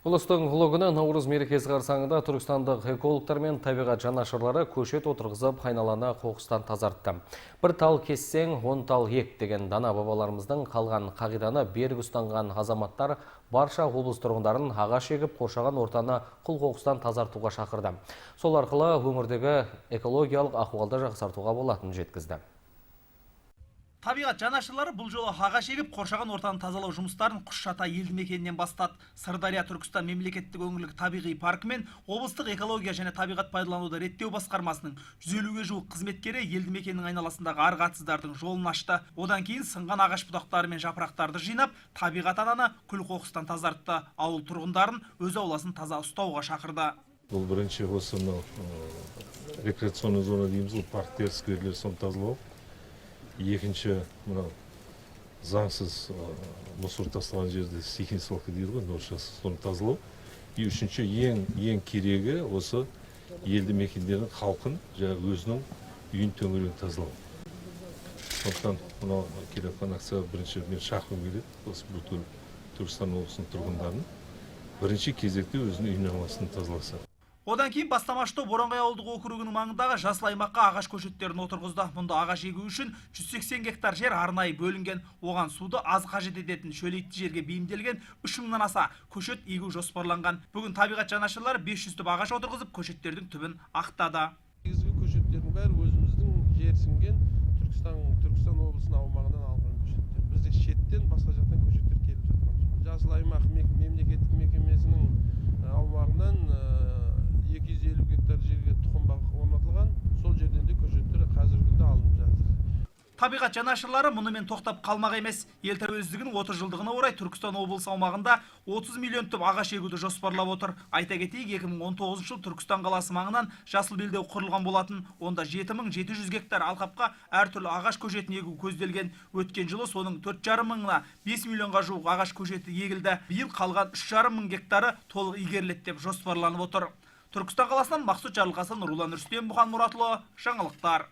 Ұлыстың ұлы күні Наурыз мерекесі қарсаңында түркістандық экологтар мен табиғат жанашырлары көшет отырғызып, айналаны қоқыстан тазартты. Бір тал кессең, 10 тал ек деген дана бабаларымыздың қалған қағиданы берік ұстанған азаматтар барша облыс тұрғындарын ағаш егіп, қоршаған ортаны құл қоқыстан тазартуға шақырды. Сол арқылы өңірдегі экологиялық ахуалды жақсартуға болатынын жеткізді. Табиғат жанашырлары бұл жолы ағаш егіп, қоршаған ортаны тазалау жұмыстарын Құшжата елді мекенінен бастады. Сырдария Түркістан мемлекеттік өңірлік табиғи паркі мен облыстық экология және табиғат пайдалануды реттеу басқармасының 150-ге жуық қызметкері елді мекеннің айналасындағы арғатсыздардың жолын ашты. Одан кейін сынған ағаш бұтақтары мен жапырақтарды жинап, табиғат ананы күл қоқыстан тазартты. Ауыл тұрғындарын өз ауласын таза ұстауға шақырды. Бұл бірінші осы рекреационный зона дейміз, парктер, скверлер соны тазалау. Екінші, заңсыз мусор тасталған жерде стихийный свалка дейді ғой, соны тазалау. Үшінші, ең керегі осы елді мекендердің халқын, өзінің үйін төңірегін тазалау. Сондықтан келетін акция бірінші мен шақырғым келеді, осы бүкіл Түркістан облысының тұрғындарын бірінші кезекте өзінің үйін ауласын тазаласа. Одан кейін бастамашты Боранғай ауылдық округінің маңындағы жасыл аймаққа ағаш көшеттерін отырғызды. Мұнда ағаш егу үшін 180 гектар жер арнайы бөлінген. Оған суды аз қажет ететін шөлейтті жерге бейімделген 3000-нан аса көшет егу жоспарланған. Бүгін табиғат жанашырлары 500 түп ағаш отырғызып, көшеттердің түбін ақтады. Негізгі көшеттердің бәрі өзіміздің жерсінген Түркістан облысының аумағынан алған көшеттер. Бізде шеттен басқа жақтан көшеттер келіп жатқан. Жасыл аймақ мемлекеттік мекемесінің аумағынан 250 гектар жерге тұқым бақ орнатылған, сол жерден де көшеттер қазіргі күнде алынып жатыр. Табиғат жанашырлары мұнымен тоқтап қалмақ емес. Ел тәуелсіздігінің 30 жылдығына орай Түркістан облысы аумағында 30 миллион түп ағаш егуді жоспарлап отыр. Айта кетейік, 2019 жыл Түркістан қаласы маңынан жасыл белдеу құрылған болатын. Онда 7700 гектар алқапқа әртүрлі ағаш көшетін егу көзделген. Өткен жылы соның 4,5 мыңына 5 миллионға жуық ағаш көшеті егілді. Биыл қалған 3,5 мың гектары толық игеріледі деп жоспарланып отыр. Түркістан қаласынан Мақсұт Жарылқасын, Рулан Рүстем, Мұхан Мұратұлы, жаңалықтар.